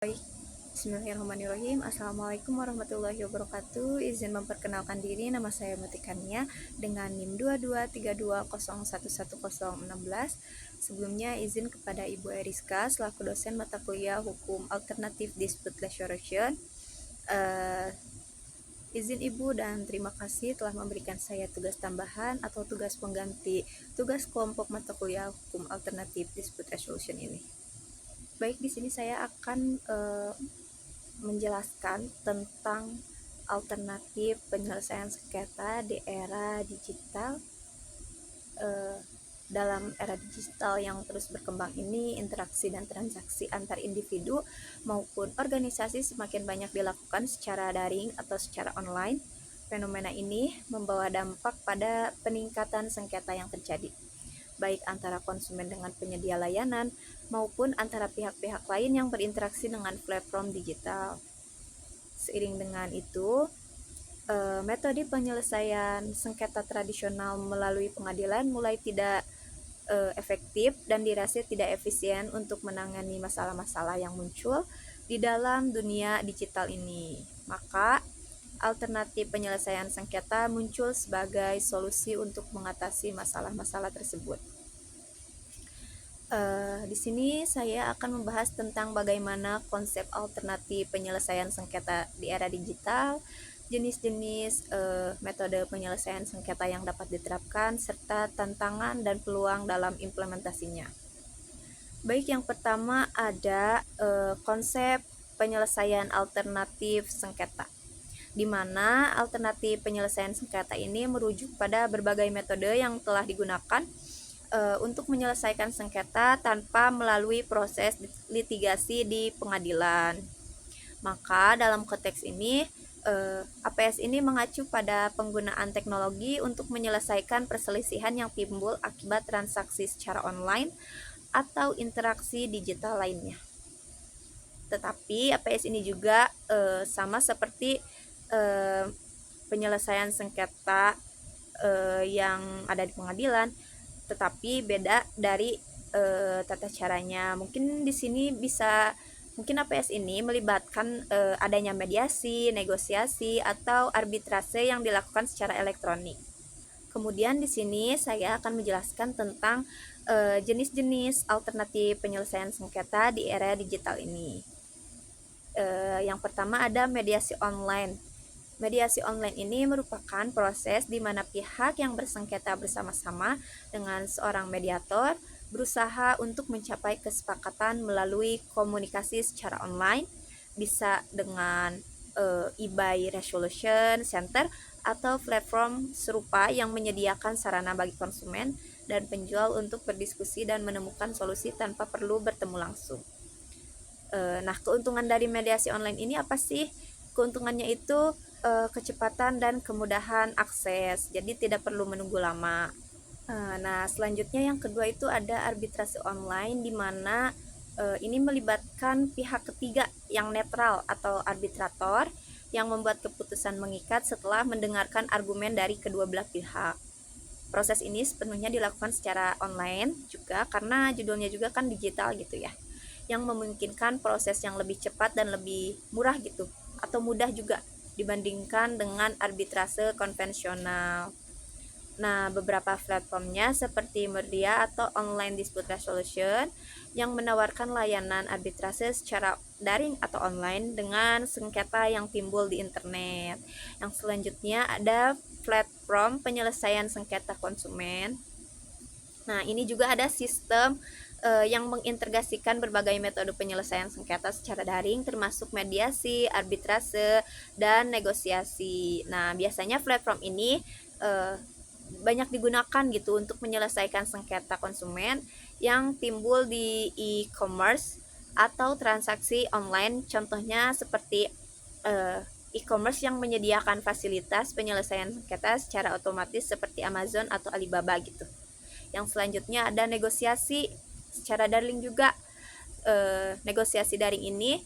Baik, Bismillahirrahmanirrahim. Assalamualaikum warahmatullahi wabarakatuh. Izin memperkenalkan diri, nama saya Mutikania dengan NIM 2232011016. Sebelumnya izin kepada Ibu Eriska selaku dosen mata kuliah Hukum Alternatif Dispute Resolution. Izin Ibu dan terima kasih telah memberikan saya tugas tambahan atau tugas pengganti tugas kelompok mata kuliah Hukum Alternatif Dispute Resolution ini. Baik, di sini saya akan menjelaskan tentang alternatif penyelesaian sengketa di era digital. Dalam era digital yang terus berkembang ini, interaksi dan transaksi antar individu maupun organisasi semakin banyak dilakukan secara daring atau secara online. Fenomena ini membawa dampak pada peningkatan sengketa yang terjadi, baik antara konsumen dengan penyedia layanan maupun antara pihak-pihak lain yang berinteraksi dengan platform digital. Seiring dengan itu, metode penyelesaian sengketa tradisional melalui pengadilan mulai tidak efektif dan dirasa tidak efisien untuk menangani masalah-masalah yang muncul di dalam dunia digital ini. Maka, alternatif penyelesaian sengketa muncul sebagai solusi untuk mengatasi masalah-masalah tersebut. Di sini saya akan membahas tentang bagaimana konsep alternatif penyelesaian sengketa di era digital, jenis-jenis metode penyelesaian sengketa yang dapat diterapkan, serta tantangan dan peluang dalam implementasinya. Baik, yang pertama ada konsep penyelesaian alternatif sengketa, di mana alternatif penyelesaian sengketa ini merujuk pada berbagai metode yang telah digunakan untuk menyelesaikan sengketa tanpa melalui proses litigasi di pengadilan. Maka dalam konteks ini, APS ini mengacu pada penggunaan teknologi untuk menyelesaikan perselisihan yang timbul akibat transaksi secara online atau interaksi digital lainnya. Tetapi APS ini juga sama seperti penyelesaian sengketa yang ada di pengadilan, tetapi beda dari tata caranya. Mungkin di sini mungkin APS ini melibatkan adanya mediasi, negosiasi, atau arbitrase yang dilakukan secara elektronik. Kemudian di sini saya akan menjelaskan tentang jenis-jenis alternatif penyelesaian sengketa di era digital ini. Yang pertama ada mediasi online. Mediasi online ini merupakan proses di mana pihak yang bersengketa bersama-sama dengan seorang mediator berusaha untuk mencapai kesepakatan melalui komunikasi secara online, bisa dengan eBay Resolution Center atau platform serupa yang menyediakan sarana bagi konsumen dan penjual untuk berdiskusi dan menemukan solusi tanpa perlu bertemu langsung. Nah, keuntungan dari mediasi online ini apa sih? Keuntungannya itu kecepatan dan kemudahan akses, jadi tidak perlu menunggu lama. Nah, selanjutnya yang kedua itu ada arbitrase online, di mana ini melibatkan pihak ketiga yang netral atau arbitrator yang membuat keputusan mengikat setelah mendengarkan argumen dari kedua belah pihak. Proses ini sepenuhnya dilakukan secara online juga karena judulnya juga kan digital gitu ya, yang memungkinkan proses yang lebih cepat dan lebih murah gitu, atau mudah juga dibandingkan dengan arbitrase konvensional. Nah, beberapa platformnya seperti Merdia atau Online Dispute Resolution yang menawarkan layanan arbitrase secara daring atau online dengan sengketa yang timbul di internet. Yang selanjutnya ada platform penyelesaian sengketa konsumen. Nah, ini juga ada sistem yang mengintegrasikan berbagai metode penyelesaian sengketa secara daring, termasuk mediasi, arbitrase, dan negosiasi. Nah, biasanya platform ini banyak digunakan gitu untuk menyelesaikan sengketa konsumen yang timbul di e-commerce atau transaksi online. Contohnya seperti e-commerce yang menyediakan fasilitas penyelesaian sengketa secara otomatis seperti Amazon atau Alibaba gitu. Yang selanjutnya ada negosiasi secara daring juga. Negosiasi daring ini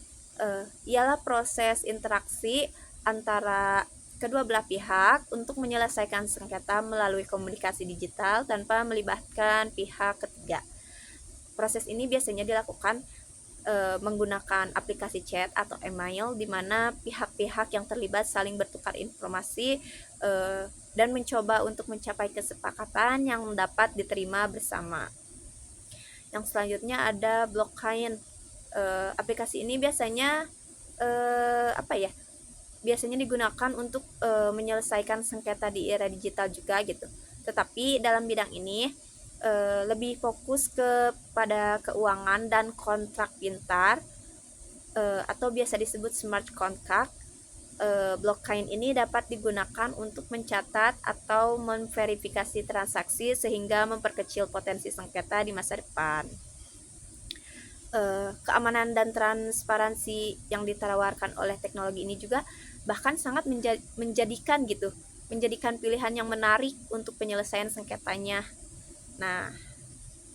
ialah proses interaksi antara kedua belah pihak untuk menyelesaikan sengketa melalui komunikasi digital tanpa melibatkan pihak ketiga. Proses ini biasanya dilakukan menggunakan aplikasi chat atau email di mana pihak-pihak yang terlibat saling bertukar informasi dan mencoba untuk mencapai kesepakatan yang dapat diterima bersama. Yang selanjutnya ada blockchain. Aplikasi ini biasanya apa ya? Biasanya digunakan untuk menyelesaikan sengketa di era digital juga gitu. Tetapi dalam bidang ini lebih fokus kepada keuangan dan kontrak pintar atau biasa disebut smart contract. Blockchain ini dapat digunakan untuk mencatat atau memverifikasi transaksi sehingga memperkecil potensi sengketa di masa depan. Keamanan dan transparansi yang ditawarkan oleh teknologi ini juga bahkan sangat menjadikan pilihan yang menarik untuk penyelesaian sengketanya. Nah,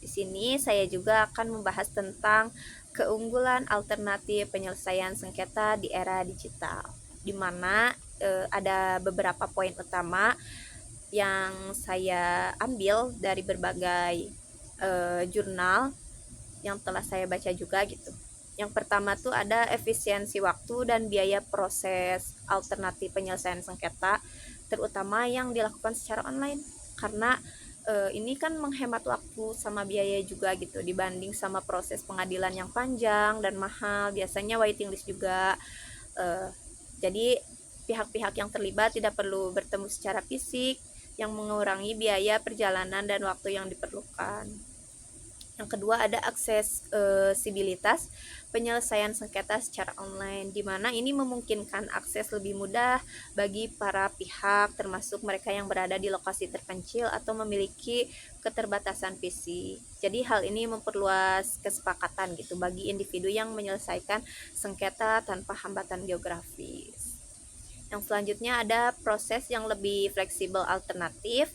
di sini saya juga akan membahas tentang keunggulan alternatif penyelesaian sengketa di era digital, di mana ada beberapa poin utama yang saya ambil dari berbagai jurnal yang telah saya baca juga gitu. Yang pertama tuh ada efisiensi waktu dan biaya proses alternatif penyelesaian sengketa, terutama yang dilakukan secara online, karena ini kan menghemat waktu sama biaya juga gitu dibanding sama proses pengadilan yang panjang dan mahal, biasanya waiting list juga. Jadi pihak-pihak yang terlibat tidak perlu bertemu secara fisik, yang mengurangi biaya perjalanan dan waktu yang diperlukan. Yang kedua ada aksesibilitas penyelesaian sengketa secara online, di mana ini memungkinkan akses lebih mudah bagi para pihak, termasuk mereka yang berada di lokasi terpencil atau memiliki keterbatasan fisik. Jadi hal ini memperluas kesepakatan gitu bagi individu yang menyelesaikan sengketa tanpa hambatan geografis. Yang selanjutnya ada proses yang lebih fleksibel alternatif,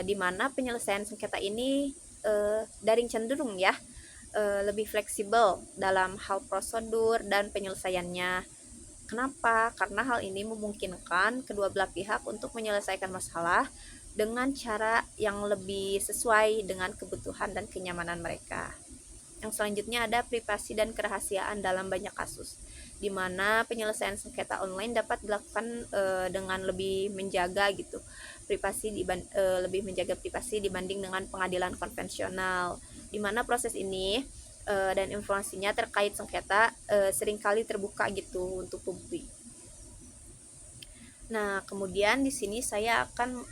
di mana penyelesaian sengketa ini daring cenderung ya lebih fleksibel dalam hal prosedur dan penyelesaiannya. Kenapa? Karena hal ini memungkinkan kedua belah pihak untuk menyelesaikan masalah dengan cara yang lebih sesuai dengan kebutuhan dan kenyamanan mereka. Yang selanjutnya ada privasi dan kerahasiaan dalam banyak kasus, di mana penyelesaian sengketa online dapat dilakukan dengan lebih menjaga gitu lebih menjaga privasi dibanding dengan pengadilan konvensional, di mana proses ini dan informasinya terkait sengketa seringkali terbuka gitu untuk publik. Nah, kemudian di sini saya akan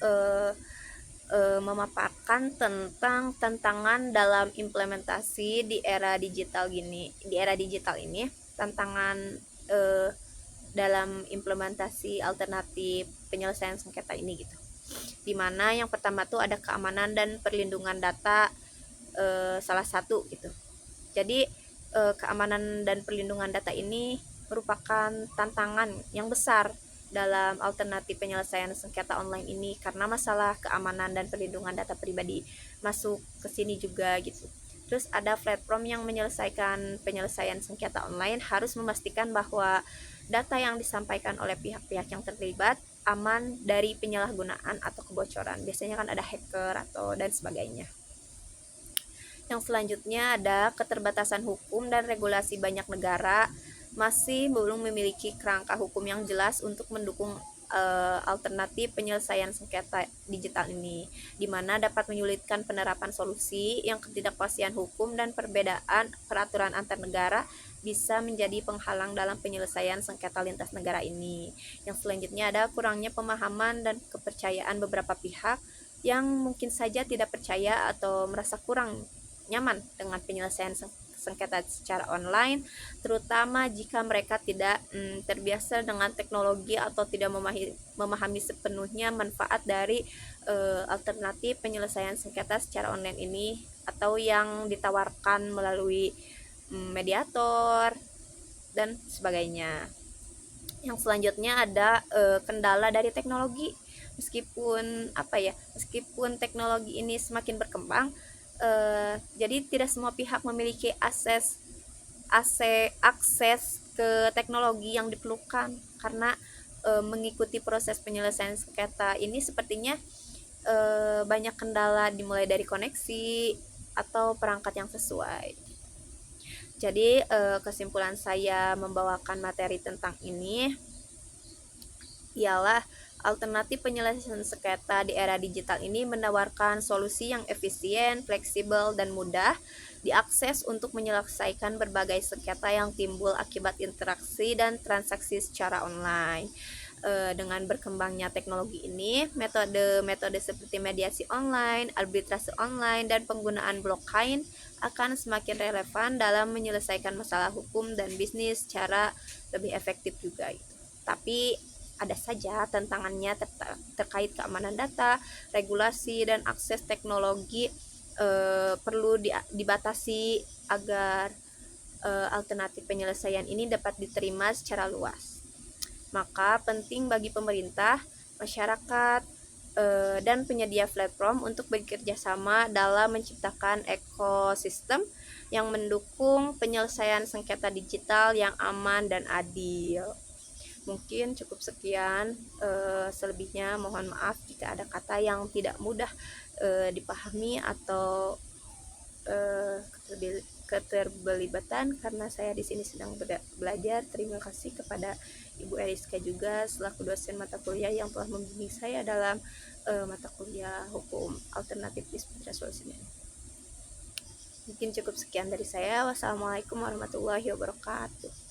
memaparkan tentang tantangan dalam implementasi di era digital ini, tantangan dalam implementasi alternatif penyelesaian sengketa ini gitu. Dimana yang pertama tuh ada keamanan dan perlindungan data, salah satu gitu. Jadi keamanan dan perlindungan data ini merupakan tantangan yang besar dalam alternatif penyelesaian sengketa online ini, karena masalah keamanan dan perlindungan data pribadi masuk ke sini juga gitu. Terus ada platform yang menyelesaikan penyelesaian sengketa online harus memastikan bahwa data yang disampaikan oleh pihak-pihak yang terlibat aman dari penyalahgunaan atau kebocoran. Biasanya kan ada hacker atau dan sebagainya. Yang selanjutnya ada keterbatasan hukum dan regulasi. Banyak negara masih belum memiliki kerangka hukum yang jelas untuk mendukung alternatif penyelesaian sengketa digital ini, di mana dapat menyulitkan penerapan solusi yang ketidakpastian hukum dan perbedaan peraturan antar negara bisa menjadi penghalang dalam penyelesaian sengketa lintas negara ini. Yang selanjutnya ada kurangnya pemahaman dan kepercayaan beberapa pihak yang mungkin saja tidak percaya atau merasa kurang nyaman dengan penyelesaian sengketa secara online, terutama jika mereka tidak terbiasa dengan teknologi atau tidak memahami sepenuhnya manfaat dari alternatif penyelesaian sengketa secara online ini, atau yang ditawarkan melalui mediator dan sebagainya. Yang selanjutnya ada kendala dari teknologi. Meskipun teknologi ini semakin berkembang, jadi tidak semua pihak memiliki akses ke teknologi yang diperlukan, karena mengikuti proses penyelesaian sengketa ini sepertinya banyak kendala, dimulai dari koneksi atau perangkat yang sesuai. Jadi kesimpulan saya membawakan materi tentang ini ialah alternatif penyelesaian sengketa di era digital ini menawarkan solusi yang efisien, fleksibel, dan mudah diakses untuk menyelesaikan berbagai sengketa yang timbul akibat interaksi dan transaksi secara online. Dengan berkembangnya teknologi ini, metode-metode seperti mediasi online, arbitrase online, dan penggunaan blockchain akan semakin relevan dalam menyelesaikan masalah hukum dan bisnis secara lebih efektif juga. Tapi ada saja tantangannya terkait keamanan data, regulasi, dan akses teknologi perlu dibatasi agar alternatif penyelesaian ini dapat diterima secara luas. Maka penting bagi pemerintah, masyarakat, dan penyedia platform untuk bekerja sama dalam menciptakan ekosistem yang mendukung penyelesaian sengketa digital yang aman dan adil. Mungkin cukup sekian, selebihnya mohon maaf jika ada kata yang tidak mudah dipahami atau keterbelibatan karena saya di sini sedang belajar. Terima kasih kepada Ibu Eriska juga selaku dosen mata kuliah yang telah membimbing saya dalam mata kuliah hukum alternatif dispute resolution. Mungkin cukup sekian dari saya. Wassalamualaikum warahmatullahi wabarakatuh.